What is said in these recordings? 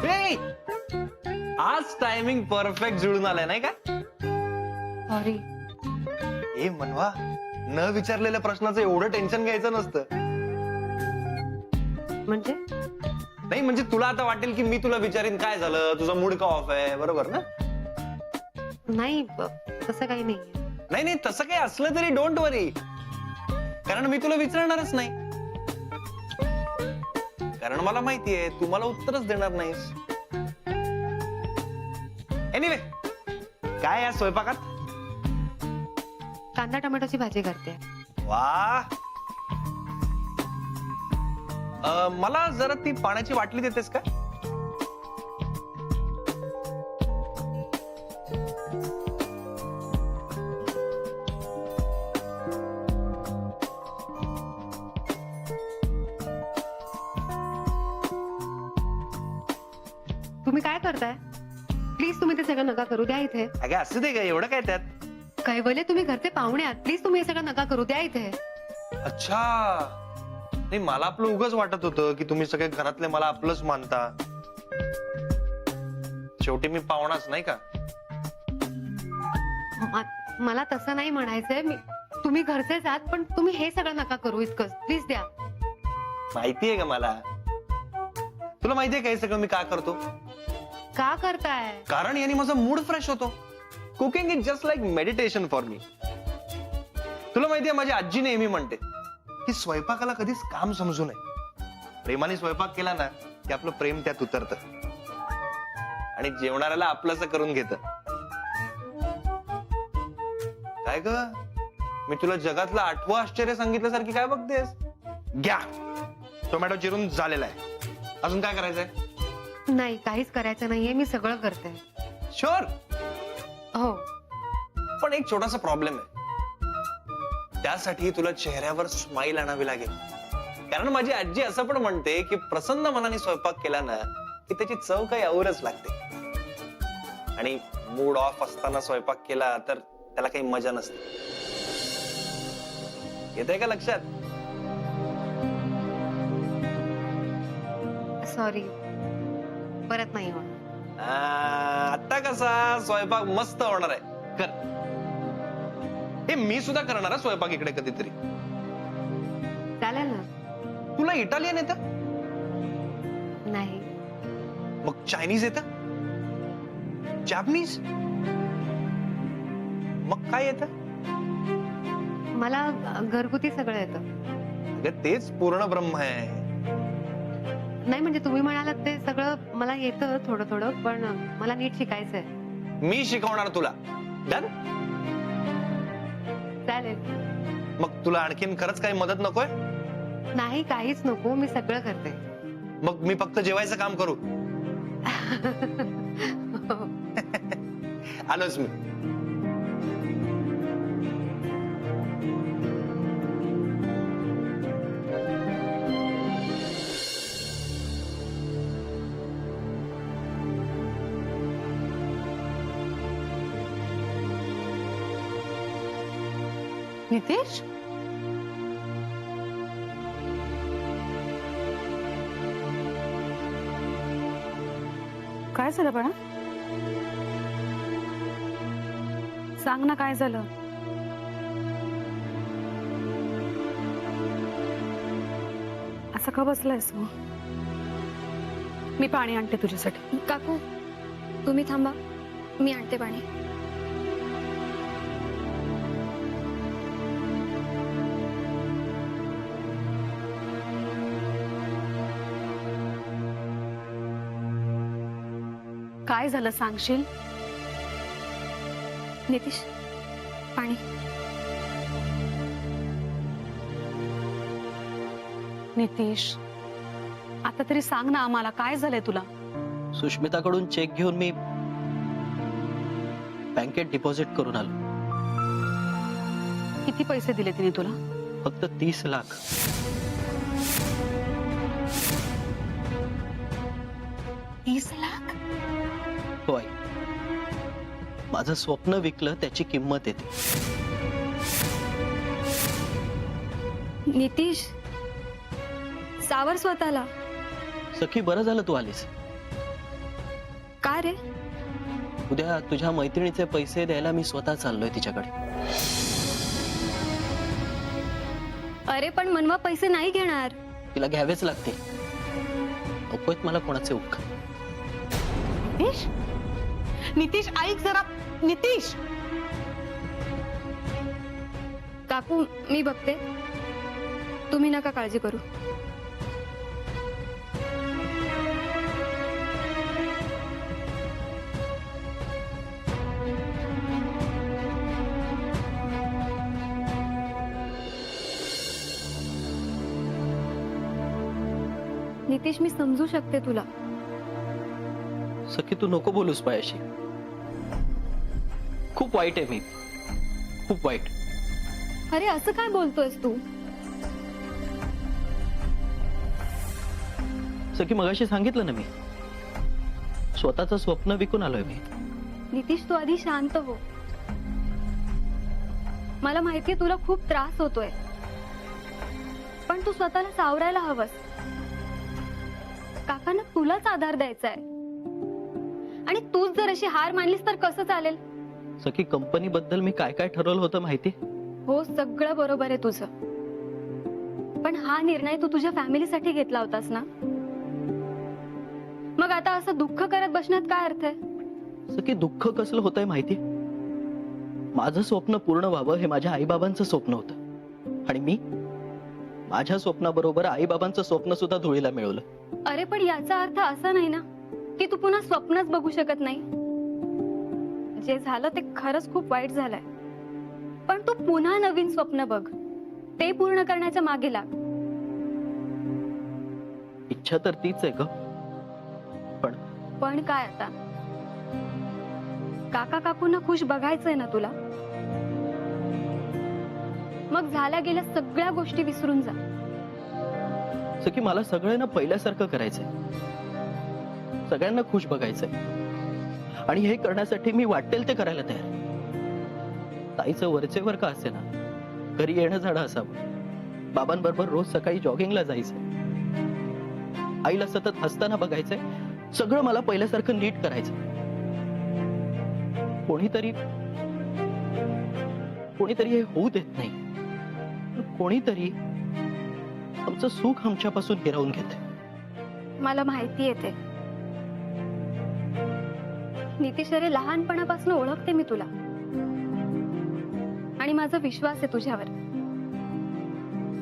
ए, आज timing perfect जुळून आलाय नाही का? सॉरी. ए मनवा, न विचारलेल्या प्रश्नाचं एवढं टेन्शन घ्यायचं नसतं. म्हणजे नाही म्हणजे तुला आता वाटेल की मी तुला विचारीन काय झालं, तुझा मूड का ऑफ आहे, बरोबर ना? नाही, तसं काही नाहीये. नाही नाही, तसं काही असलं तरी डोंट वरी, कारण मी तुला विचारणारच नाही. कारण मला माहितीये तू मला उत्तरच देणार नाहीस. एनिवे, काय या स्वयंपाकात? कांदा टोमॅटोची भाजी करते. वा, मला जरा ती पाण्याची बाटली देतेस का? तुम्ही काय करताय? प्लीज तुम्ही ते सगळं नका करू द्या इथे. अगं असू दे का, एवढं काय त्यात? काय बोले, तुम्ही घरचे पाहुणे आहात, प्लीज तुम्ही हे सगळं नका करू द्या इथे. अच्छा, नाही मला आपलं उगाच वाटत होतं की तुम्ही सगळे घरातले मला आपलंच मानता. शेवटी मी पाहुणाच नाही का? मला तसं नाही म्हणायचंय. तुम्ही घरचेच आहात, पण तुम्ही हे सगळं नका करू इतकंच, प्लीज द्या. माहितीये का मला? तुला माहितीये का हे सगळं मी का करतो? का करताय? कारण याने माझा मूड फ्रेश होतो. Cooking is just like meditation for me. तुला माहितीये माझी आजी नेहमी म्हणते की स्वयंपाकाला कधीच काम समजू नये. प्रेमाने स्वयंपाक केला ना की आपलं प्रेम त्यात उतरतं आणि जेवणाऱ्याला आपलंसं करून घेतं. काय ग, मी तुला जगातलं 8वं आश्चर्य सांगितल्यासारखी काय बघतेस? घ्या, टोमॅटो चिरून झालेला आहे. अजून काय करायचंय? नाही, काहीच करायचं नाहीये, मी सगळं करते. शुअर? हो. पण एक छोटासा प्रॉब्लेम आहे. त्यासाठी तुला चेहऱ्यावर स्माइल आणावी लागेल. कारण माझी आजी असं पण म्हणते की प्रसन्न मनाने स्वयंपाक केला ना की त्याची चव काही औरच लागते. आणि मूड ऑफ असताना स्वयंपाक केला तर त्याला काही मजा नसते. येतंय का लक्षात? सॉरी, परत नाही होणार. आता कसा स्वयंपाक मस्त होणार आहे. कर. हे मी सुद्धा करणार आहे स्वयंपाक इकडे कधीतरी. चालेल ना? तुला इटालियन येतं? नाही. मग चायनीज येतं? जॅपनीज? मग काय येतं? मला घरगुती सगळं येतं. अगं तेच पूर्ण ब्रह्म आहे. नाही म्हणजे तुम्ही म्हणालात ते सगळं मला येतं थोडं थोडं, पण मला नीट शिकायचंय. मी शिकवणार तुला. डन? चालेल. मग तुला आणखीन खरंच काही मदत नकोय? नाही, काहीच नको, मी सगळं करते. मग मी फक्त जेवायचं काम करू? आलोच मी. नितेश, काय झालं बाळा? सांग ना, काय झालं? असं का बसलायस मग? मी पाणी आणते तुझ्यासाठी. काकू, तुम्ही थांबा, मी आणते पाणी. काय झालं सांगशील? नितीश, पाणी. नितीश, आता तरी सांग ना आम्हाला, काय झालंय तुला? सुष्मिताकडून चेक घेऊन मी बँकेत डिपॉझिट करून आलो. किती पैसे दिले तिने तुला? फक्त 30 लाख. 30 लाख? होय, माझं स्वप्न विकलं त्याची किंमत येते. नितीश, सावर स्वतःला. सखी, बरं झालं तू आलीस. का रे? उद्या तुझ्या मैत्रिणीचे पैसे द्यायला मी स्वतः चाललोय तिच्याकडे. अरे पण मनवा पैसे नाही घेणार. तिला घ्यावेच लागते. नकोत मला कोणाचे उपकार. नितीश, नितीश ऐक जरा. नितीश, काकू मी बघते, तुम्ही नका काळजी करू. नितीश, मी समजू शकते तुला. सखी तू नको बोलूस पायाशी. खूप वाईट आहे मी, खूप वाईट. अरे असं काय बोलतोयस तू? सखी मगाशी सांगितलं ना मी, स्वतःचं स्वप्न विकून आलोय मी. नितीश, तू आधी शांत हो. मला माहितीये तुला खूप त्रास होतोय, पण तू स्वतःला सावरायला हवंस. काकांना तुलाच आधार द्यायचा आहे, आणि तूच जर अशी हार मानलीस तर कसं चालेल? सखी कंपनी बद्दल मी काय काय ठरवलं होतं माहिती? हो, सगळं बरोबर आहे तुझं, पण हा निर्णय तू तुझ्या फॅमिलीसाठी घेतला होतास ना. मग आता असं दुःख करत बसण्यात काय अर्थ आहे? सखी दुःख कसलं होतंय माहिती? माझं स्वप्न पूर्ण व्हावं हे माझ्या आईबाबांचं स्वप्न होतं, आणि मी माझ्या स्वप्नाबरोबर आईबाबांचं स्वप्न सुद्धा धुळीला मिळवलं. अरे पण याचा अर्थ असा नाही ना की तू पुन्हा स्वप्नच बघू शकत नाही. जे झालं ते खरंच खूप वाईट झालंय, पण तू पुन्हा नवीन स्वप्न बघ. ते पूर्ण करण्याच्या मागे लाग. इच्छा तर तीच आहे ग, पण काय आता? काका काकूंना खुश बघायचंय ना तुला. मग झाल्या गेल्या सगळ्या गोष्टी विसरून जा. सखी मला सगळ्यांना पहिल्यासारखं करायचंय, सगळ्यांना खुश बघायचंय, आणि हे करण्यासाठी मी वाटेल ते करायला तयार. ताईचं वरचेवर का असे ना, घरी येणं जाणं असावं, बाबांबरोबर रोज सकाळी जॉगिंगला जायचंय, आईला सतत हसताना बघायचंय. सगळं मला पहिल्यासारखं नीट करायचं. कोणीतरी हे होऊ देत नाही. कोणीतरी आमचं सुख आमच्यापासून हिरावून घेते. मला माहिती येते नितीश, अरे लहानपणापासून ओळखते मी तुला, आणि माझा विश्वास आहे तुझ्यावर.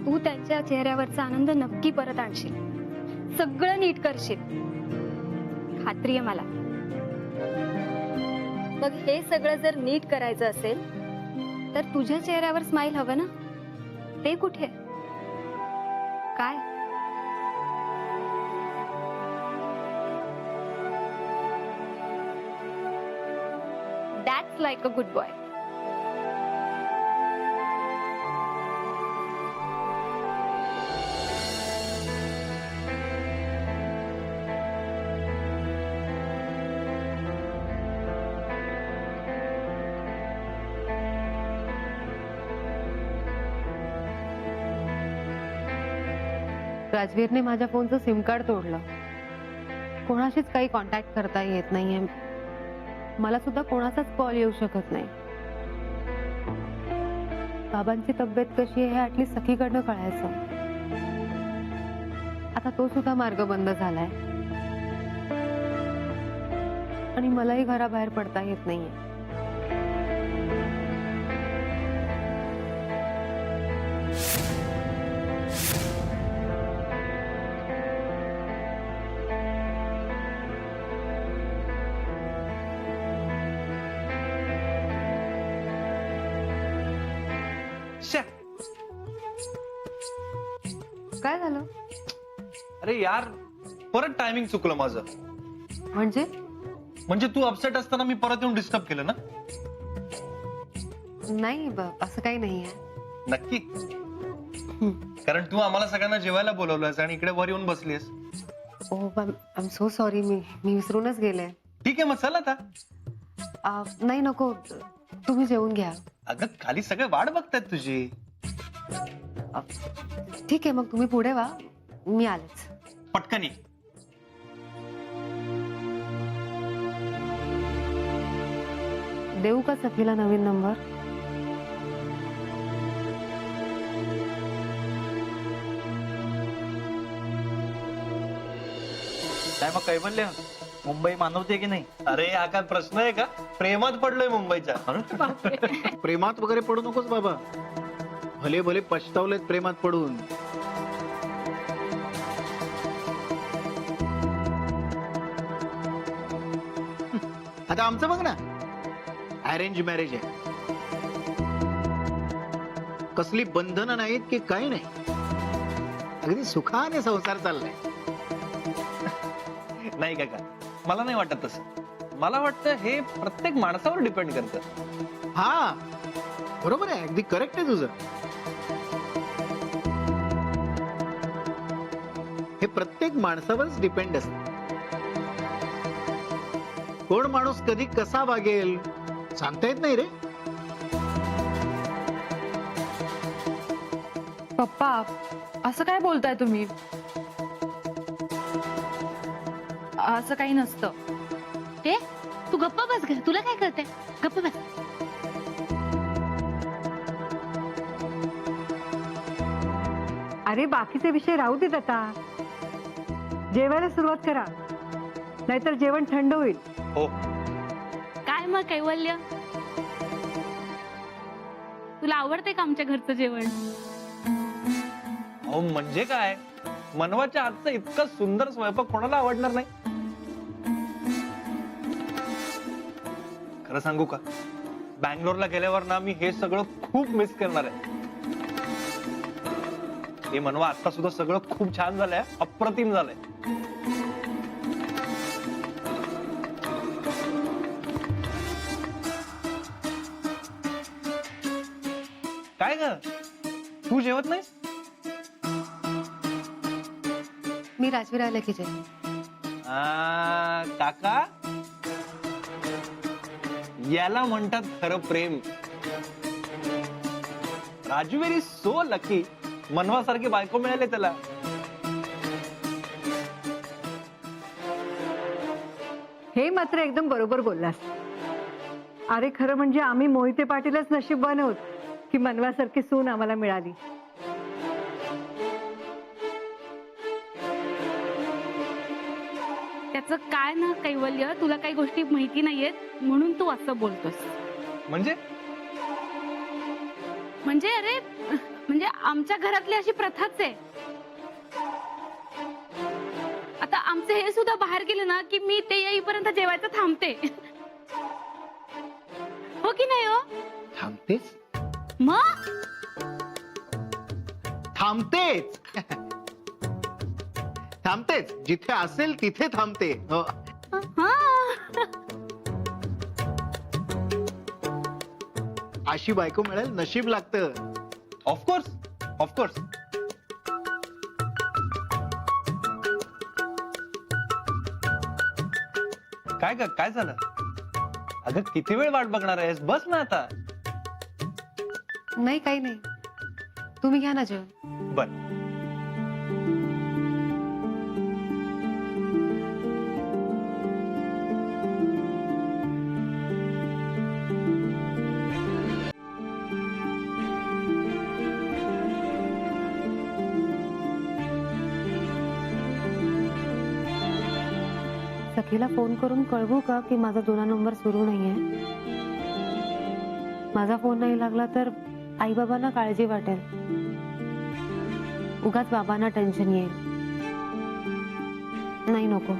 तू त्यांच्या चेहऱ्यावरचा आनंद नक्की परत आणशील, सगळं नीट करशील, खात्री आहे मला. मग हे सगळं जर नीट करायचं असेल तर तुझ्या चेहऱ्यावर स्माइल हवं ना. ते कुठे? काय? That's like a good boy. राजवीरने माझ्या फोनचं सिम कार्ड तोडलं. कोणाशीच काही कॉन्टॅक्ट करता येत नाहीये. मला सुद्धा कोणाचाच कॉल येऊ शकत नाही. बाबांची तब्येत कशी आहे हे ऍटलीस्ट सखीकडनं कळायचं. आता तो सुद्धा मार्ग बंद झालाय, आणि मलाही घराबाहेर पडता येत नाहीये. श्या. काय झालं? अरे यार, परत टायमिंग चुकलं माझं. म्हणजे तू अपसेट असताना मी परत येऊन डिस्टर्ब केलं ना? नाही, असं काही नाहीये. नक्की? कारण तू आम्हाला सगळ्यांना जेवायला बोलवलंस आणि इकडे वर येऊन बसलीस. ओ आय एम सो सॉरी. मी विसरूनच गेले. ठीक आहे, मग चल आता. नाही, नको, तुम्ही जेवून घ्या. अगं खाली सगळे वाट बघतायत तुझी. ठीक आहे, मग तुम्ही पुढे वा, मी आलेच. पटकन ये. देऊ का सखीला नवीन नंबर? काय मग कैवल्य मुंबई मानवते की नाही? अरे हा काय प्रश्न आहे का? प्रेमात पडलोय मुंबईच्या. प्रेमात वगैरे पडू नकोस बाबा. भले भले पछतावलेत प्रेमात पडून. आता आमचं बघ ना, अरेंज मॅरेज आहे. कसली बंधनं नाहीत की काही नाही. अगदी सुखाने संसार चाललाय. नाही काका, मला नाही वाटत तसं. मला वाटतं हे प्रत्येक माणसावर डिपेंड करतं. हा बरोबर आहे, अगदी करेक्ट आहे तुझं. हे प्रत्येक माणसावरच डिपेंड असत. कोण माणूस कधी कसा वागेल सांगता येत नाही रे. पप्पा असं काय बोलताय तुम्ही? असं काही नसतं. तू गप्पा बस ग, तुला काय कळतंय? गप्पा बस. अरे बाकीचे विषय राहू देत आता. जेवायला सुरुवात करा, नाहीतर जेवण थंड होईल. हो, काय मग कैवल्य, तुला आवडते का आमच्या घरचं जेवण? अहो म्हणजे काय, मनवाच्या हातचं इतकं सुंदर स्वयंपाक कोणाला आवडणार नाही? खरं सांगू का, बँगलोरला गेल्यावर ना मी हे सगळं खूप मिस करणार आहे. हे मनवा आता सुद्धा सगळं खूप छान झालंय, अप्रतिम झालंय. काय ग, तू जेवत नाहीस? मी राजवीर आले की जेव. काका, याला म्हणतात खरं प्रेम. Rajveer is so lucky. मनवासारखी बायको मिळाली त्याला. हे मात्र एकदम बरोबर बोललास. अरे खरं म्हणजे आम्ही मोहिते पाटीलच नशीबवान आहोत की मनवासारखी सून आम्हाला मिळाली. त्याचं काय ना कैवल्य, तुला काही गोष्टी माहिती नाहीयेत म्हणून तू असं बोलतोस. म्हणजे अरे म्हणजे आमच्या घरातली अशी प्रथाच आहे. आता आमचे हे सुद्धा बाहेर गेले ना की मी ते येईपर्यंत जेवायचं थांबते. हो की नाही हो? थांबतेच मग थांबतेच थांबतेच. जिथे असेल तिथे थांबते. हो. हा. अशी बायको मिळेल नशीब लागतं. Of course, of course. काय ग, काय झालं? अगं किती वेळ वाट बघणार आहेस? बस ना आता. नाही काही नाही, तुम्ही घ्या ना जेवण. बर. सखीला फोन करून कळवू का की माझा जुना नंबर सुरू नाहीये? माझा फोन नाही लागला तर आई बाबांना काळजी वाटेल. उगाच बाबांना टेन्शन येईल. नाही नको,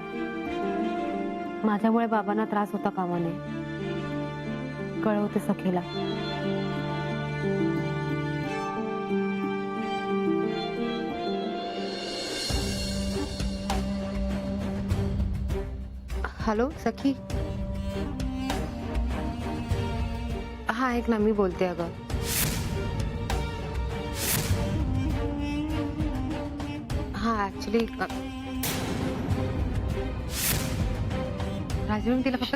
माझ्यामुळे बाबांना त्रास होता कामा नये. कळवते सखीला. हॅलो सखी. हा ऐक ना, मी बोलते. अगं हा ऍक्च्युली राजवीर तिला फक्त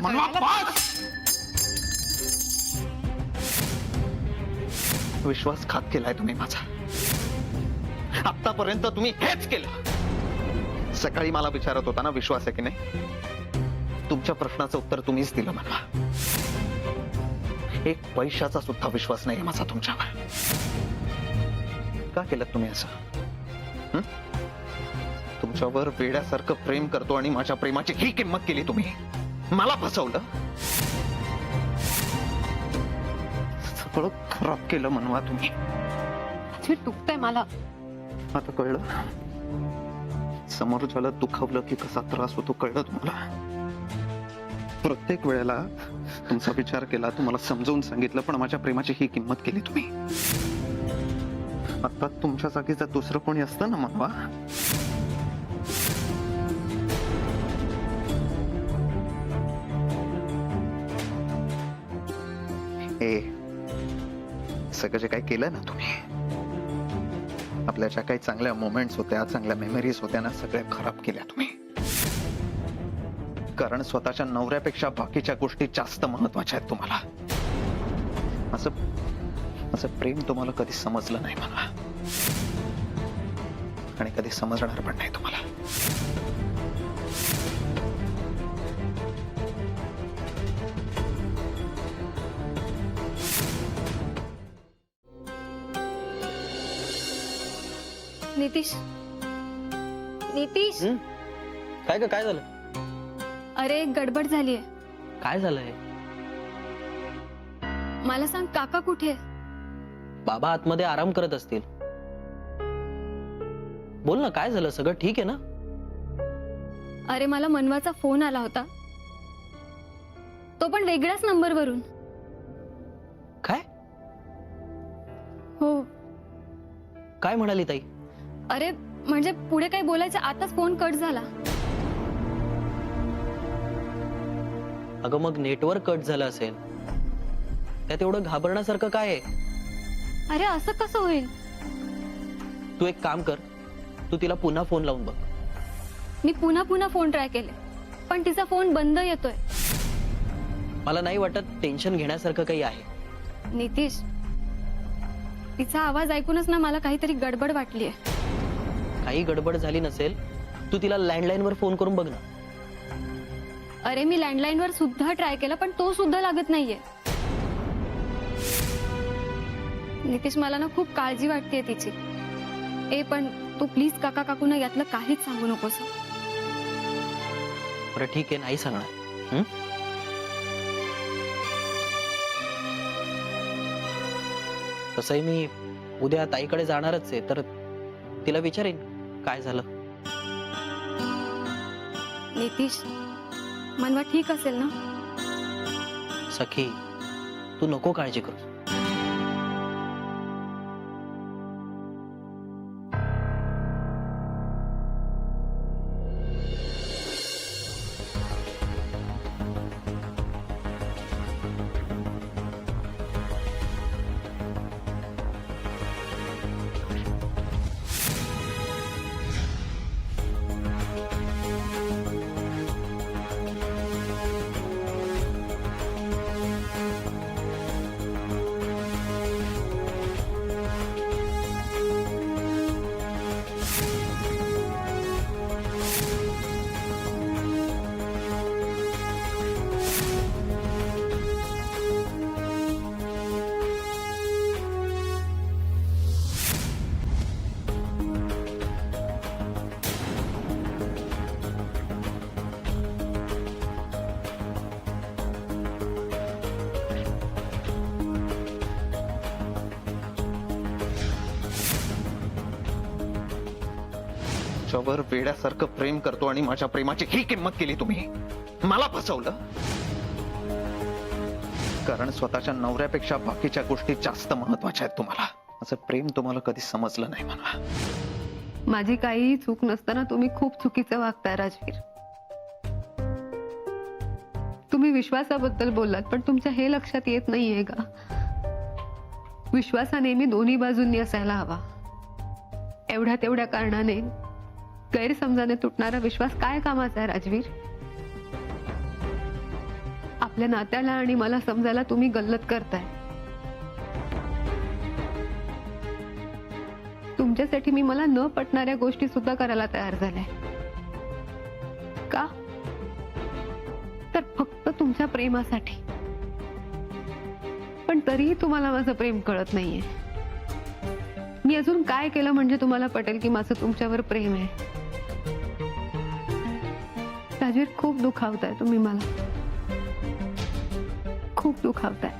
विश्वासघात केलाय तुम्ही माझा. आतापर्यंत तुम्ही हेच केलं. सकाळी मला विचारत होता ना विश्वास आहे की नाही. तुमच्या प्रश्नाचं उत्तर तुम्हीच दिलं मला. एक पैशाचा सुद्धा विश्वास नाही माझा तुमच्यावर. का केलं तुम्ही असं? हं? तुमच्यावर वेड्यासारखं प्रेम करतो आणि माझ्या प्रेमाची ही किंमत केली तुम्ही. मला फसवलं, सगळं खराब केलं मनवा तुम्ही. राजवीर दुखतंय मला. आता कळलं समोरच्याला दुखावलं की कसा त्रास होतो, कळलं तुम्हाला? प्रत्येक वेळेला तुमचा विचार केला, तुम्हाला समजावून सांगितलं, पण माझ्या प्रेमाची ही किंमत केली तुम्ही. आता तुमच्या जागी जर दुसरं कोणी असतं ना मनवा, हे सगळं जे काही केलं ना तुम्ही, आपल्या ज्या काही चांगल्या मोमेंट्स होत्या, चांगल्या मेमरीज होत्या ना, सगळ्या खराब केल्या तुम्ही. कारण स्वतःच्या नवऱ्यापेक्षा बाकीच्या गोष्टी जास्त महत्वाच्या आहेत तुम्हाला. असं प्रेम तुम्हाला कधी समजलं नाही मला, आणि कधी समजणार पण नाही तुम्हाला. नितीश, नितीश, काय ग, काय झालं? अरे गडबड झालीये. काय झालंय? मला सांग, काका कुठे? बाबा आतमध्ये आराम करत असतील. बोल ना, काय झालं? सगळं ठीक आहे ना? अरे मला मनवाचा फोन आला होता, तो पण वेगळ्याच नंबरवरून. काय हो. काय म्हणाली ताई? अरे म्हणजे पुढे काही बोलायचं, आताच फोन कट झाला. अगं मग नेटवर्क कट झालं असेल, त्यात एवढं घाबरण्यासारखं काय आहे? अरे असं कसं होईल? तू एक काम कर, तू तिला पुन्हा फोन लावून बघ. मी पुन्हा फोन ट्राय केले, पण तिचा फोन बंद येतोय. मला नाही वाटत टेन्शन घेण्यासारखं काही आहे. नितीश, तिचा आवाज ऐकूनच ना मला काहीतरी गडबड वाटलीये. काही गडबड झाली नसेल, तू तिला लँडलाईन वर फोन करून बघ ना. अरे मी लँडलाईन वर सुद्धा ट्राय केला, पण तो सुद्धा लागत नाहीये. नितीश, मला ना खूप काळजी वाटतेय तिची. पण तू प्लीज काका काकूंना यातलं काहीच सांगू नकोस. बरं ठीक आहे, नाही सांगणार. हं? तसंही मी उद्या ताईकडे जाणारच आहे, तर तिला विचारेन काय झालं. नितीश, मनवा ठीक असेल ना? सखी, तू नको काळजी करू. तुमच्यावर वेड्यासारखं प्रेम करतो आणि माझ्या प्रेमाची ही किंमत केली तुम्ही. मला फसवलं, कारण स्वतःच्या नवऱ्यापेक्षा बाकीच्या गोष्टी जास्त महत्वाच्या आहेत तुम्हाला. असं प्रेम तुम्हाला कधी समजलं नाही मला. माझी काहीही चूक नसताना तुम्ही खूप चुकीचं वागताय राजवीर. तुम्ही विश्वासाबद्दल बोललात, पण तुमच्या हे लक्षात येत नाहीये का, विश्वास हा नेहमी दोन्ही बाजूंनी असायला हवा. एवढ्या तेवढ्या कारणाने, गैरसमजाने तुटणारा विश्वास काय कामाचा आहे राजवीर? आपल्या नात्याला आणि मला समजायला तुम्ही गल्लत करताय. तुमच्यासाठी मी मला न पटणाऱ्या गोष्टी सुद्धा करायला तयार झाले. का? तर फक्त तुमच्या प्रेमासाठी. पण तरीही तुम्हाला माझं प्रेम कळत नाहीये. मी अजून काय केलं म्हणजे तुम्हाला पटेल की माझं तुमच्यावर प्रेम आहे? राजवीर, खूप दुखावताय तुम्ही मला, खूप दुखावताय.